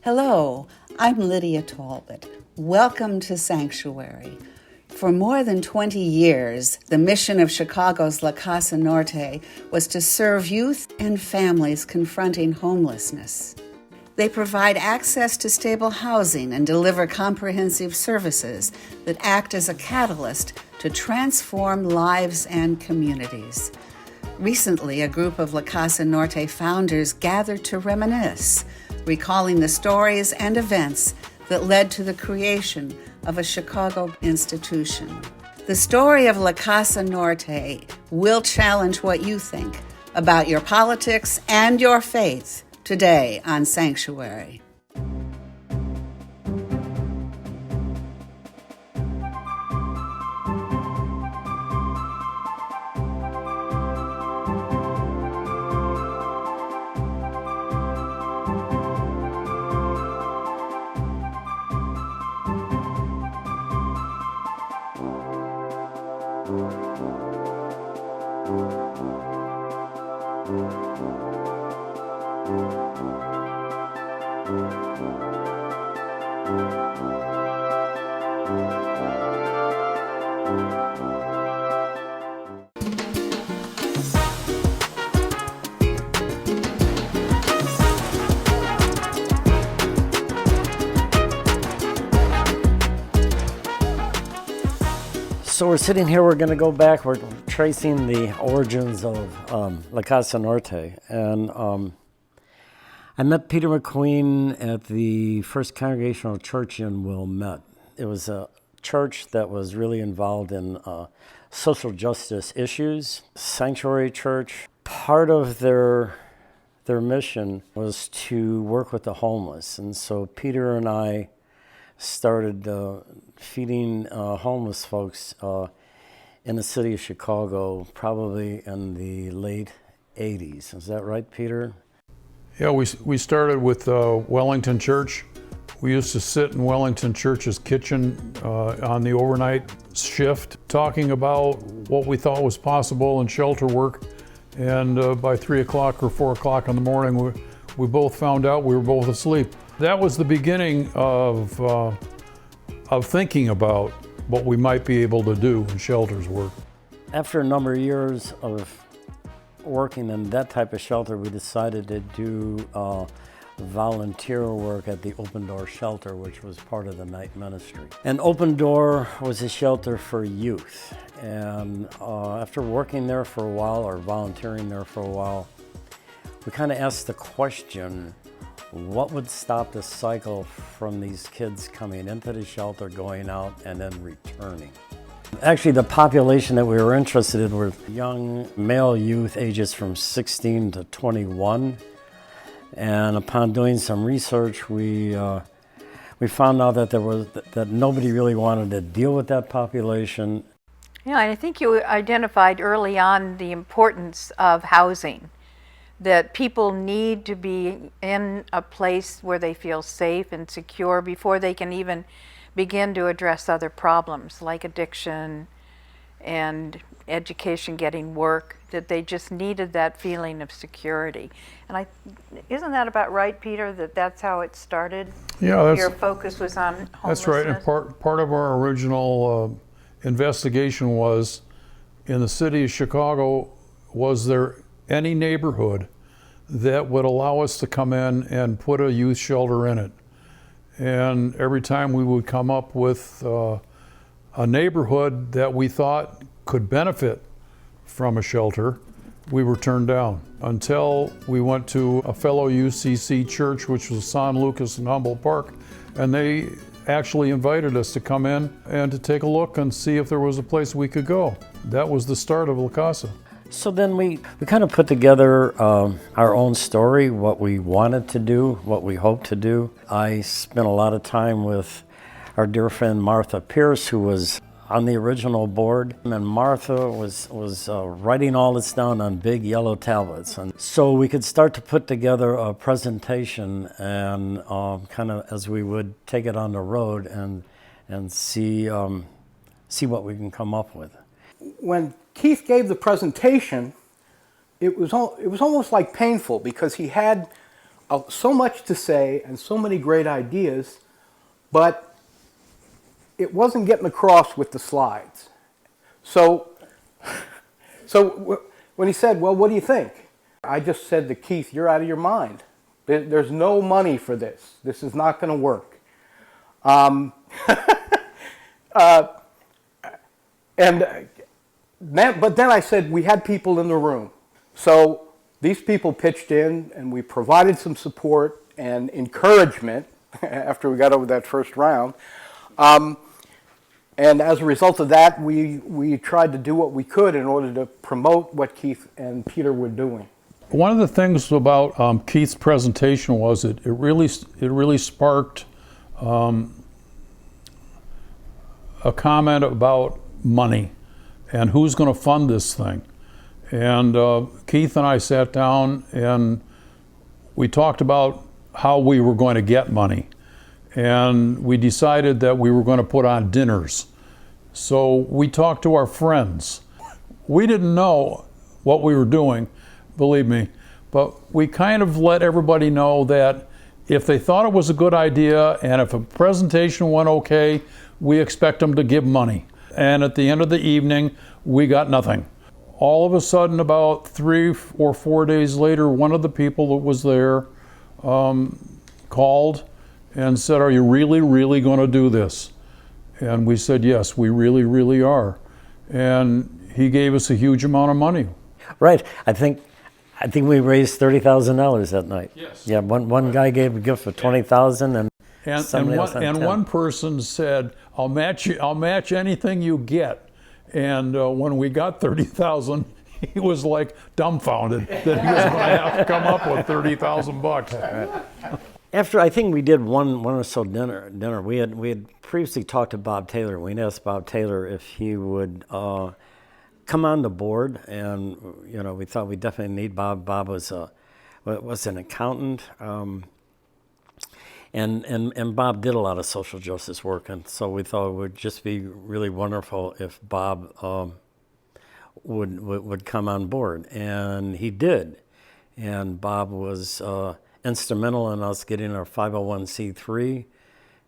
Hello, I'm Lydia Talbot. Welcome to Sanctuary. For more than 20 years, the mission of Chicago's La Casa Norte was to serve youth and families confronting homelessness. They provide access to stable housing and deliver comprehensive services that act as a catalyst to transform lives and communities. Recently, a group of La Casa Norte founders gathered to reminisce, recalling the stories and events that led to the creation of a Chicago institution. The story of La Casa Norte will challenge what you think about your politics and your faith today on Sanctuary. So we're sitting here, we're going to go back, we're tracing the origins of La Casa Norte. And I met Peter McQueen at the First Congregational Church in Wilmette. It was a church that was really involved in social justice issues. Sanctuary Church, part of their mission was to work with the homeless. And so Peter and I started feeding homeless folks in the city of Chicago, probably in the late 80s. Is that right, Peter? Yeah, we started with Wellington Church. We used to sit in Wellington Church's kitchen on the overnight shift, talking about what we thought was possible in shelter work. And by 3 o'clock or 4 o'clock in the morning, we both found out we were both asleep. That was the beginning of thinking about what we might be able to do in shelters work. After a number of years of working in that type of shelter, we decided to do volunteer work at the Open Door Shelter, which was part of the night ministry. And Open Door was a shelter for youth. And after working there for a while, or volunteering there for a while, we kind of asked the question, what would stop the cycle from these kids coming into the shelter, going out, and then returning? Actually, the population that we were interested in were young male youth ages from 16 to 21. And upon doing some research, we found out that nobody really wanted to deal with that population. Yeah, and I think you identified early on the importance of housing, that people need to be in a place where they feel safe and secure before they can even begin to address other problems like addiction and education, getting work, that they just needed that feeling of security. And isn't that about right, Peter, that's how it started? Yeah, your focus was on homelessness? That's right, and part of our original investigation was, in the city of Chicago, was there any neighborhood that would allow us to come in and put a youth shelter in it. And every time we would come up with a neighborhood that we thought could benefit from a shelter, we were turned down, until we went to a fellow UCC church, which was San Lucas in Humboldt Park, and they actually invited us to come in and to take a look and see if there was a place we could go. That was the start of La Casa. So then we kind of put together our own story, what we wanted to do, what we hoped to do. I spent a lot of time with our dear friend Martha Pierce, who was on the original board, and Martha was writing all this down on big yellow tablets, and so we could start to put together a presentation and kind of as we would take it on the road and see what we can come up with. When Keith gave the presentation, it was almost like painful, because he had so much to say and so many great ideas, but it wasn't getting across with the slides. So when he said, well, what do you think? I just said to Keith, you're out of your mind. There's no money for this. This is not going to work. But then I said, we had people in the room. So these people pitched in, and we provided some support and encouragement after we got over that first round. And as a result of that, we tried to do what we could in order to promote what Keith and Peter were doing. One of the things about Keith's presentation was it really sparked a comment about money and who's going to fund this thing. And Keith and I sat down and we talked about how we were going to get money. And we decided that we were going to put on dinners. So we talked to our friends. We didn't know what we were doing, believe me, but we kind of let everybody know that if they thought it was a good idea and if a presentation went okay, we expect them to give money. And at the end of the evening, we got nothing. All of a sudden, about 3 or 4 days later, one of the people that was there called and said, are you really going to do this? And we said, yes, we really are. And he gave us a huge amount of money. Right. I think we raised $30,000 that night. Yes. Yeah. One guy gave a gift of $20,000, and one person said, I'll match anything you get. And when we got $30,000, he was like dumbfounded that he was going to have to come up with $30,000. After I think we did one or so dinner, we had previously talked to Bob Taylor. We asked Bob Taylor if he would come on the board, and we thought we definitely need Bob. Bob was an accountant, and Bob did a lot of social justice work, and so we thought it would just be really wonderful if Bob would come on board, and he did, and Bob was instrumental in us getting our 501c3.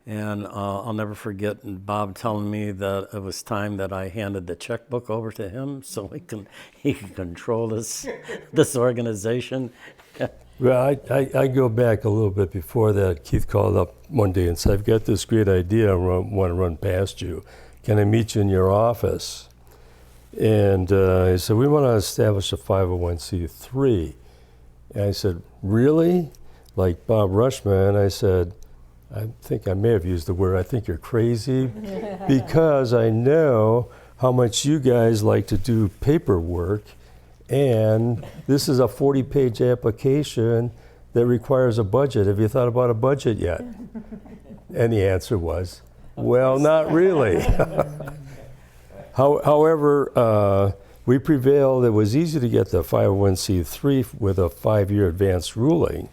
And I'll never forget Bob telling me that it was time that I handed the checkbook over to him so he can control this organization. Well, I go back a little bit before that. Keith called up one day and said, I've got this great idea I want to run past you. Can I meet you in your office? And he said, we want to establish a 501c3. And I said, really? Like Bob Rushman? I said, I think I may have used the word, I think you're crazy, because I know how much you guys like to do paperwork, and this is a 40-page application that requires a budget. Have you thought about a budget yet? And the answer was, well, not really. However, we prevailed. It was easy to get the 501c3 with a 5-year advance ruling.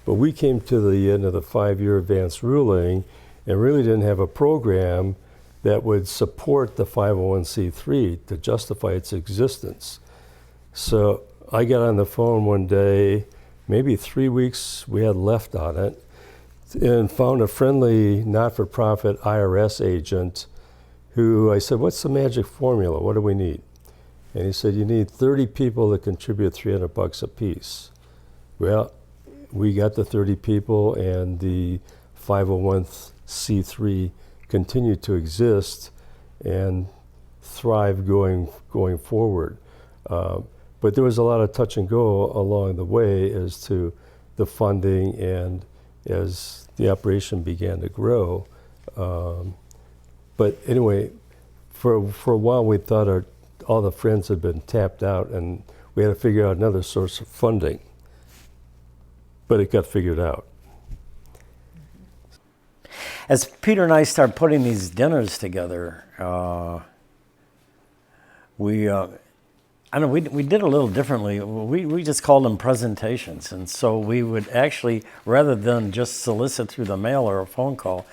But we came to the end of the 5-year advance ruling and really didn't have a program that would support the 501c3 to justify its existence. So I got on the phone one day, maybe 3 weeks we had left on it, and found a friendly not-for-profit IRS agent who I said, what's the magic formula? What do we need? And he said, you need 30 people to contribute $300 a piece. Well, we got the 30 people, and the 501c3 continued to exist and thrive going forward. But there was a lot of touch and go along the way as to the funding and as the operation began to grow. But anyway, for a while we thought all the friends had been tapped out, and we had to figure out another source of funding. But it got figured out. As Peter and I started putting these dinners together, we did a little differently. We just called them presentations, and so we would actually, rather than just solicit through the mail or a phone call,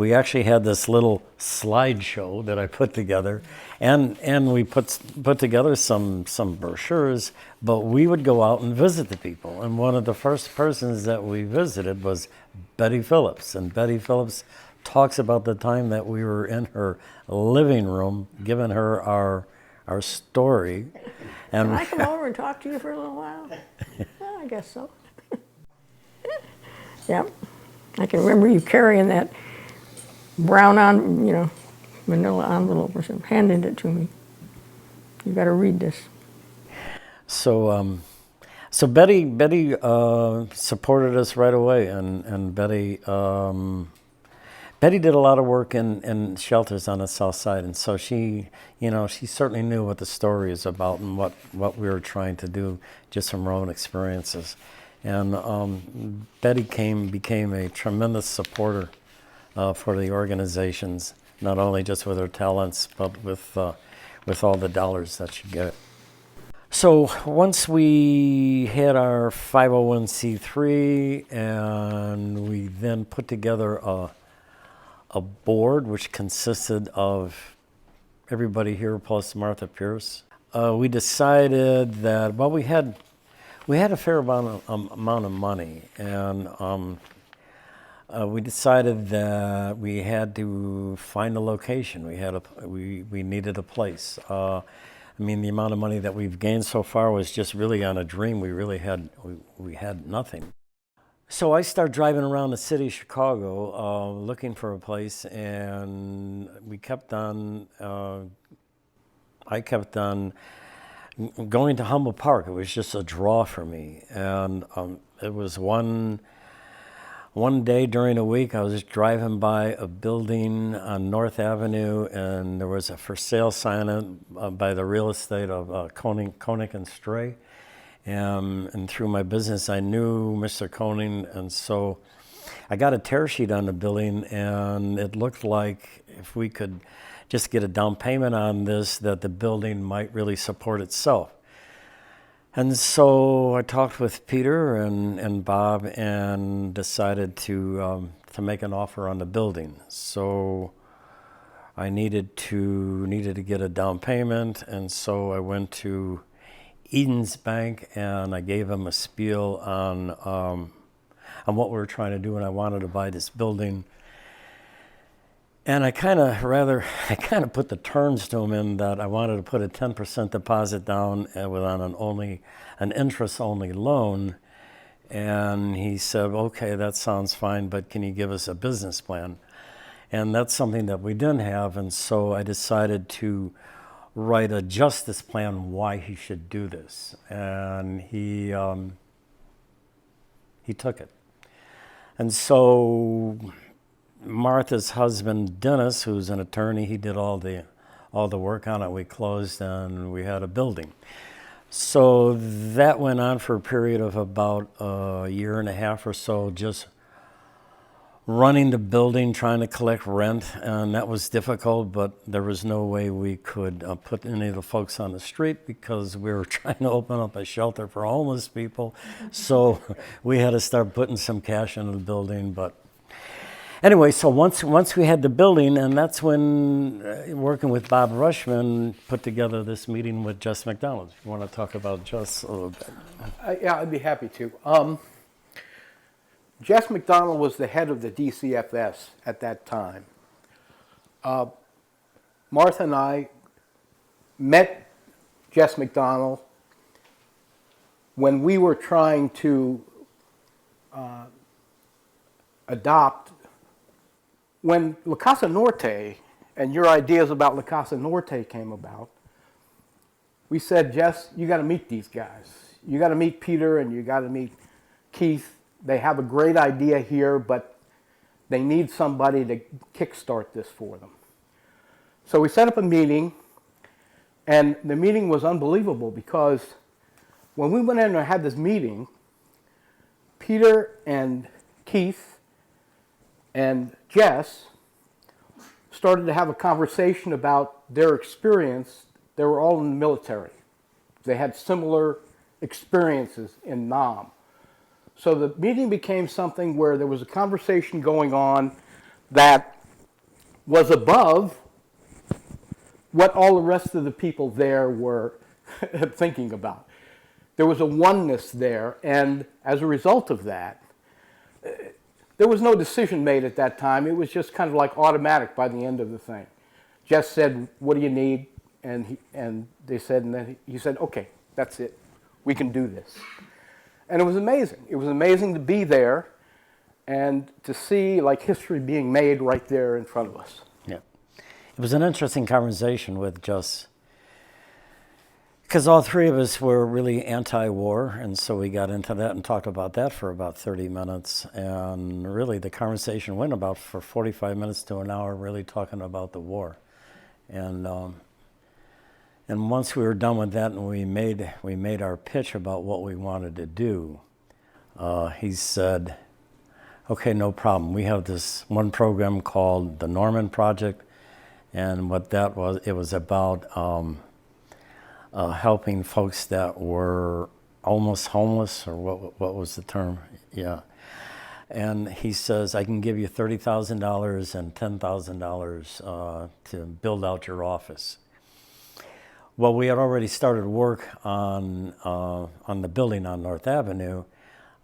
we actually had this little slideshow that I put together, and we put together some brochures. But we would go out and visit the people, and one of the first persons that we visited was Betty Phillips, and Betty Phillips talks about the time that we were in her living room giving her our story. And Can I come over and talk to you for a little while? Well, I guess so. Yep. I can remember you carrying that brown manila envelope or something, handing it to me. You got to read this. So Betty supported us right away, and Betty did a lot of work in shelters on the south side, and so she certainly knew what the story is about and what we were trying to do just from her own experiences. And Betty became a tremendous supporter for the organizations, not only just with her talents, but with all the dollars that she got. So once we had our 501c3, and we then put together a board which consisted of everybody here plus Martha Pierce, we decided that, well, we had a fair amount of money, and we decided that we had to find a location. We needed a place. I mean, the amount of money that we've gained so far was just really on a dream. We had nothing. So I started driving around the city of Chicago looking for a place, and I kept on going to Humboldt Park. It was just a draw for me. And it was one day during the week, I was driving by a building on North Avenue, and there was a for sale sign by the real estate of Koenig and Stray. And through my business, I knew Mr. Koenig, and so I got a tear sheet on the building, and it looked like if we could just get a down payment on this, that the building might really support itself. And so I talked with Peter and Bob and decided to make an offer on the building. So I needed to get a down payment, and so I went to Eden's Bank and I gave them a spiel on what we were trying to do, and I wanted to buy this building. And I kind of put the terms to him in that I wanted to put a 10% deposit down on an interest-only loan. And he said, okay, that sounds fine, but can you give us a business plan? And that's something that we didn't have, and so I decided to write a justice plan why he should do this. And he took it. And so Martha's husband, Dennis, who's an attorney, he did all the work on it. We closed and we had a building. So that went on for a period of about a year and a half or so, just running the building, trying to collect rent, and that was difficult, but there was no way we could put any of the folks on the street because we were trying to open up a shelter for homeless people. So we had to start putting some cash into the building, but anyway, so once we had the building, and that's when, working with Bob Rushman, put together this meeting with Jess McDonald. If you want to talk about Jess a little bit. Yeah, I'd be happy to. Jess McDonald was the head of the DCFS at that time. Martha and I met Jess McDonald when we were trying to adopt. When La Casa Norte and your ideas about La Casa Norte came about, we said, Jess, you got to meet these guys. You got to meet Peter and you got to meet Keith. They have a great idea here, but they need somebody to kickstart this for them. So we set up a meeting, and the meeting was unbelievable because when we went in and had this meeting, Peter and Keith and Jess started to have a conversation about their experience. They were all in the military. They had similar experiences in Nam. So the meeting became something where there was a conversation going on that was above what all the rest of the people there were thinking about. There was a oneness there, and as a result of that, there was no decision made at that time. It was just kind of like automatic by the end of the thing. Jess said, "What do you need?" And they said, and then he said, "Okay, that's it. We can do this." And it was amazing. It was amazing to be there and to see like history being made right there in front of us. Yeah. It was an interesting conversation with Jess, because all three of us were really anti-war, and so we got into that and talked about that for about 30 minutes, and really the conversation went about for 45 minutes to an hour, really talking about the war. And once we were done with that and we made our pitch about what we wanted to do, he said, "Okay, no problem. We have this one program called the Norman Project," and what that was, it was about helping folks that were almost homeless, or what was the term? Yeah. And he says, "I can give you $30,000 and $10,000 to build out your office." Well, we had already started work on the building on North Avenue.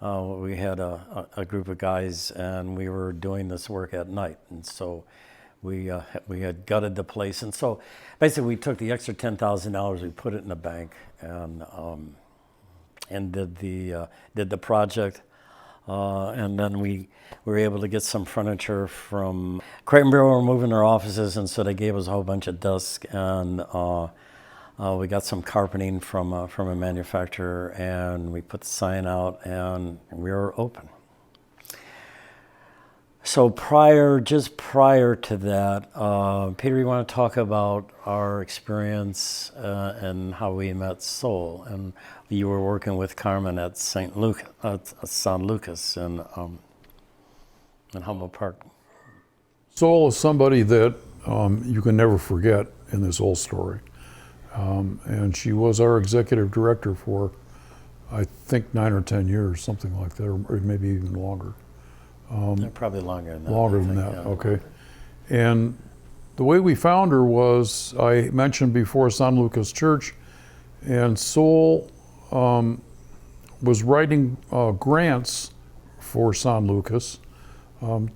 We had a group of guys, and we were doing this work at night, and so we had gutted the place, and so basically we took the extra $10,000, we put it in the bank, and did the project, and then we were able to get some furniture from Crate & Barrel. Were moving their offices, and so they gave us a whole bunch of desks, and we got some carpeting from a manufacturer, and we put the sign out, and we were open. So just prior to that, Peter, you want to talk about our experience and how we met Sol, and you were working with Carmen at San Lucas in Humboldt Park. Sol is somebody that you can never forget in this whole story. And she was our executive director for, I think, 9 or 10 years, something like that, or maybe even longer. Probably longer than that. Longer than that, okay. And the way we found her was, I mentioned before San Lucas Church, and Sol was writing grants for San Lucas,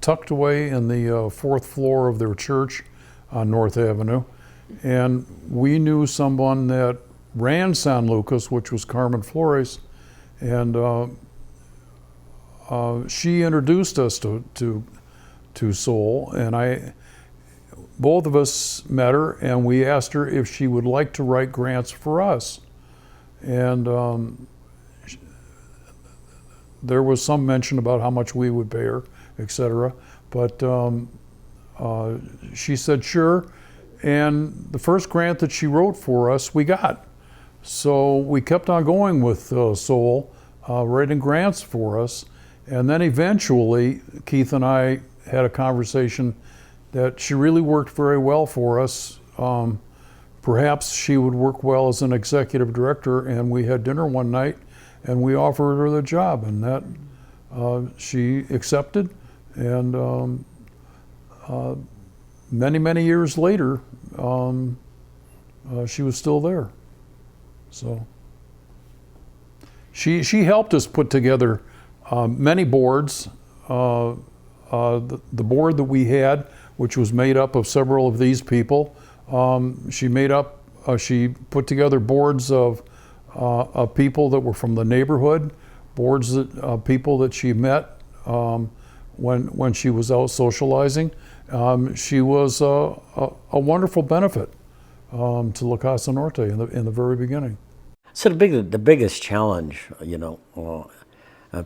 tucked away in the fourth floor of their church on North Avenue. And we knew someone that ran San Lucas, which was Carmen Flores, and she introduced us to Sol, and both of us met her, and we asked her if she would like to write grants for us. And there was some mention about how much we would pay her, etc. But she said sure, and the first grant that she wrote for us, we got. So we kept on going with Sol, writing grants for us. And then eventually, Keith and I had a conversation that she really worked very well for us. Perhaps she would work well as an executive director, and we had dinner one night, and we offered her the job, and that she accepted. And many, many years later, she was still there. So she helped us put together many boards. The board that we had, which was made up of several of these people, she put together boards of people that were from the neighborhood, boards that people that she met when she was out socializing. She was a wonderful benefit to La Casa Norte in the very beginning. So the biggest challenge,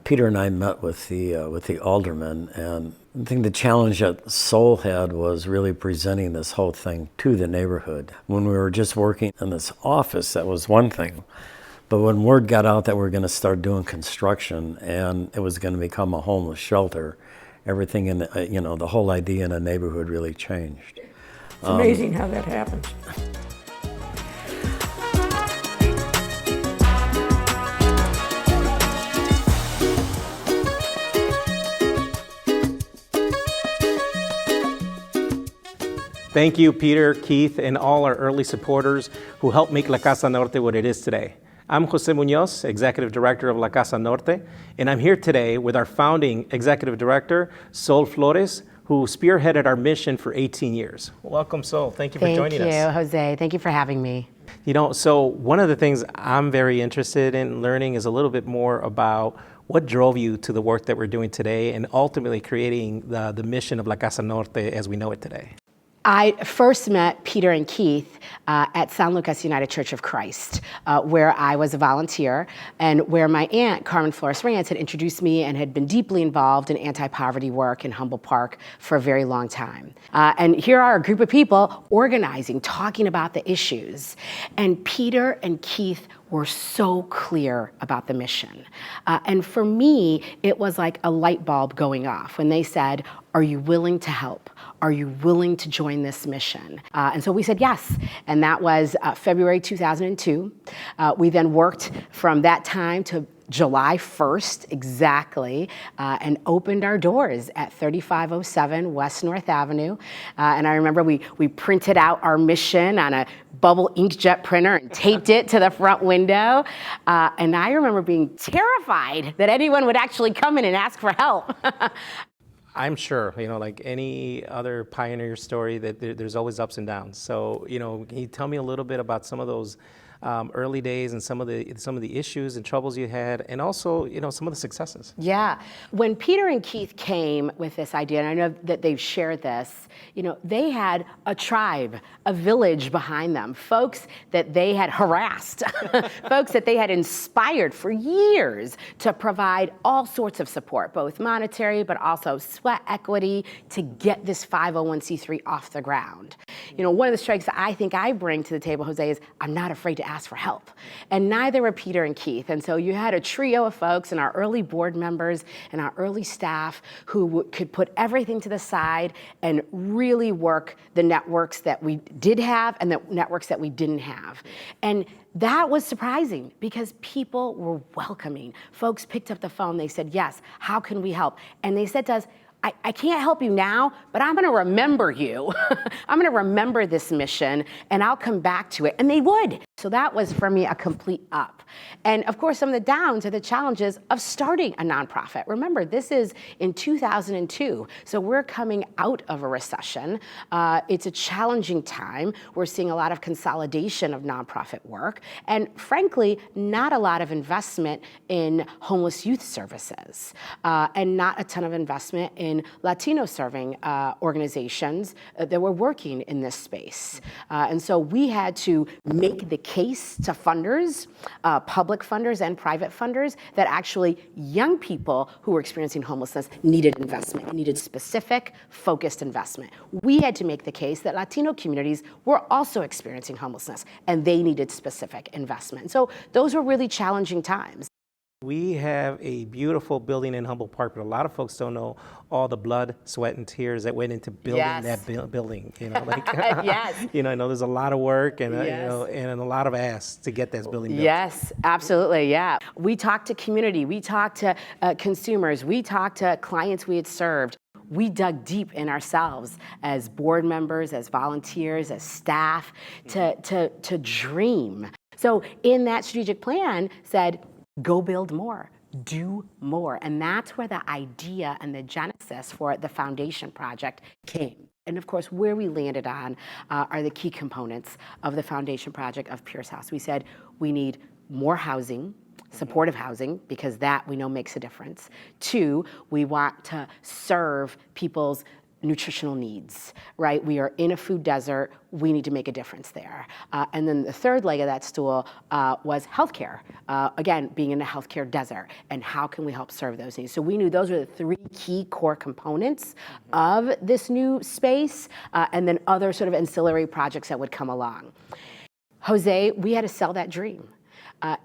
Peter and I met with the aldermen, and I think the challenge that Sol had was really presenting this whole thing to the neighborhood. When we were just working in this office, that was one thing. But when word got out that we were going to start doing construction and it was going to become a homeless shelter, everything in the whole idea in the neighborhood really changed. It's amazing how that happens. Thank you, Peter, Keith, and all our early supporters who helped make La Casa Norte what it is today. I'm Jose Munoz, Executive Director of La Casa Norte, and I'm here today with our founding Executive Director, Sol Flores, who spearheaded our mission for 18 years. Welcome, Sol. Thank you for joining us. Thank you, Jose. Thank you for having me. You know, so one of the things I'm very interested in learning is a little bit more about what drove you to the work that we're doing today and ultimately creating the mission of La Casa Norte as we know it today. I first met Peter and Keith at San Lucas United Church of Christ, where I was a volunteer and where my aunt, Carmen Flores Reyes, had introduced me and had been deeply involved in anti-poverty work in Humboldt Park for a very long time. And here are a group of people organizing, talking about the issues. And Peter and Keith were so clear about the mission. And for me, it was like a light bulb going off when they said, "Are you willing to help? Are you willing to join this mission?" And so we said yes, and that was February 2002. We then worked from that time to July 1st exactly, and opened our doors at 3507 West North Avenue. And I remember we printed out our mission on a bubble inkjet printer and taped it to the front window. And I remember being terrified that anyone would actually come in and ask for help. I'm sure, you know, like any other pioneer story, that there's always ups and downs. So, you know, can you tell me a little bit about some of those early days and some of the issues and troubles you had, and also, you know, some of the successes? Yeah. When Peter and Keith came with this idea, and I know that they've shared this, you know, they had a tribe, a village behind them, folks that they had harassed, folks that they had inspired for years to provide all sorts of support, both monetary, but also sweat equity to get this 501c3 off the ground. You know, one of the strengths that I think I bring to the table, Jose, is I'm not afraid to ask for help. And neither were Peter and Keith. And so you had a trio of folks and our early board members and our early staff who could put everything to the side and really work the networks that we did have and the networks that we didn't have. And that was surprising because people were welcoming. Folks picked up the phone, they said, "Yes, how can we help?" And they said to us, I can't help you now, but I'm gonna remember you. I'm gonna remember this mission and I'll come back to it. And they would. So that was for me a complete up. And of course, some of the downs are the challenges of starting a nonprofit. Remember, this is in 2002. So we're coming out of a recession. It's a challenging time. We're seeing a lot of consolidation of nonprofit work. And frankly, not a lot of investment in homeless youth services. And not a ton of investment in Latino serving organizations that were working in this space. And so we had to make the case to funders, public funders and private funders, that actually young people who were experiencing homelessness needed investment, needed specific, focused investment. We had to make the case that Latino communities were also experiencing homelessness and they needed specific investment. So those were really challenging times. We have a beautiful building in Humboldt Park, but a lot of folks don't know all the blood, sweat, and tears that went into building that building. You know, like Yes. you know, I know there's a lot of work and Yes. you know, and a lot of asks to get this building built. Yes, absolutely, yeah. We talked to community, we talked to consumers, we talked to clients we had served. We dug deep in ourselves as board members, as volunteers, as staff, to dream. So in that strategic plan said, go build more, do more. And that's where the idea and the genesis for the foundation project came. And of course, where we landed on are the key components of the foundation project of Pierce House. We said we need more housing, supportive housing, because that we know makes a difference. 2, we want to serve people's nutritional needs, right? We are in a food desert. We need to make a difference there. And then the third leg of that stool was healthcare. Again, being in a healthcare desert, and how can we help serve those needs? So we knew those were the 3 key core components of this new space, and then other sort of ancillary projects that would come along. Jose, we had to sell that dream.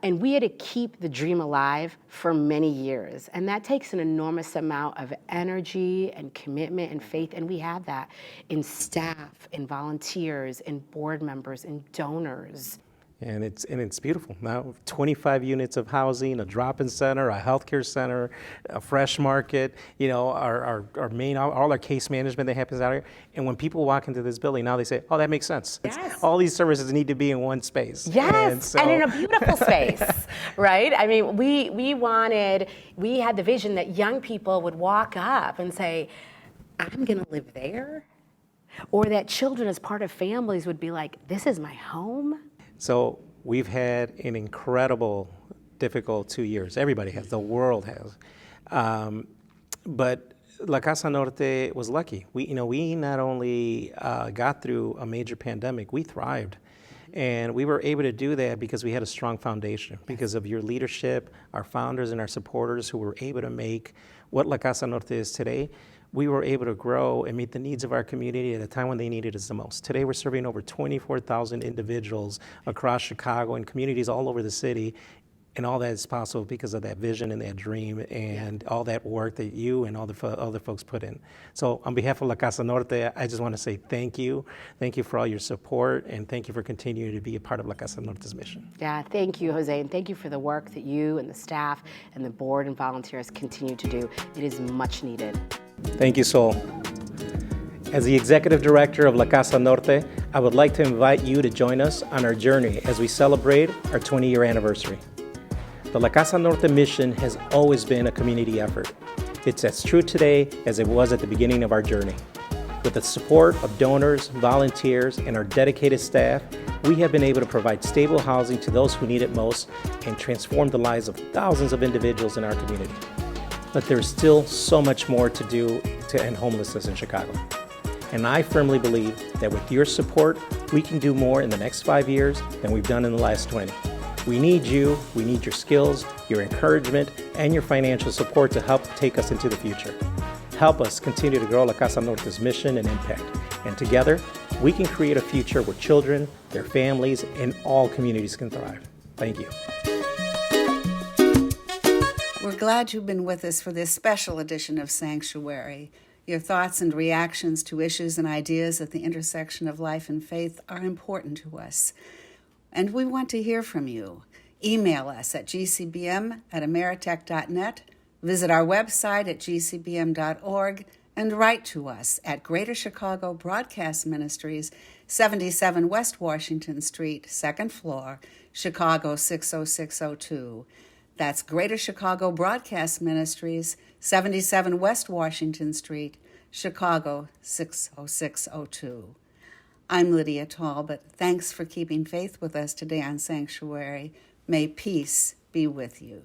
And we had to keep the dream alive for many years. And that takes an enormous amount of energy and commitment and faith. And we had that in staff, in volunteers, in board members, in donors. And it's beautiful. Now, 25 units of housing, a drop-in center, a healthcare center, a fresh market, you know, our main, all our case management that happens out here. And when people walk into this building, now they say, oh, that makes sense. Yes. All these services need to be in one space. Yes, and in a beautiful space, right? I mean, we had the vision that young people would walk up and say, I'm gonna live there. Or that children as part of families would be like, this is my home. So we've had an incredible, difficult 2 years. Everybody has, the world has. But La Casa Norte was lucky. We not only got through a major pandemic, we thrived. And we were able to do that because we had a strong foundation, because of your leadership, our founders and our supporters who were able to make what La Casa Norte is today. We were able to grow and meet the needs of our community at a time when they needed us the most. Today, we're serving over 24,000 individuals across Chicago and communities all over the city. And all that is possible because of that vision and that dream and all that work that you and all the other folks put in. So on behalf of La Casa Norte, I just want to say thank you. Thank you for all your support, and thank you for continuing to be a part of La Casa Norte's mission. Yeah, thank you, Jose, and thank you for the work that you and the staff and the board and volunteers continue to do. It is much needed. Thank you, Sol. As the Executive Director of La Casa Norte, I would like to invite you to join us on our journey as we celebrate our 20-year anniversary. The La Casa Norte mission has always been a community effort. It's as true today as it was at the beginning of our journey. With the support of donors, volunteers, and our dedicated staff, we have been able to provide stable housing to those who need it most and transform the lives of thousands of individuals in our community. But there's still so much more to do to end homelessness in Chicago. And I firmly believe that with your support, we can do more in the next 5 years than we've done in the last 20. We need you, we need your skills, your encouragement, and your financial support to help take us into the future. Help us continue to grow La Casa Norte's mission and impact. And together, we can create a future where children, their families, and all communities can thrive. Thank you. We're glad you've been with us for this special edition of Sanctuary. Your thoughts and reactions to issues and ideas at the intersection of life and faith are important to us. And we want to hear from you. Email us at gcbm@ameritech.net, visit our website at gcbm.org, and write to us at Greater Chicago Broadcast Ministries, 77 West Washington Street, 2nd floor, Chicago 60602. That's Greater Chicago Broadcast Ministries, 77 West Washington Street, Chicago 60602. I'm Lydia Talbot. Thanks for keeping faith with us today on Sanctuary. May peace be with you.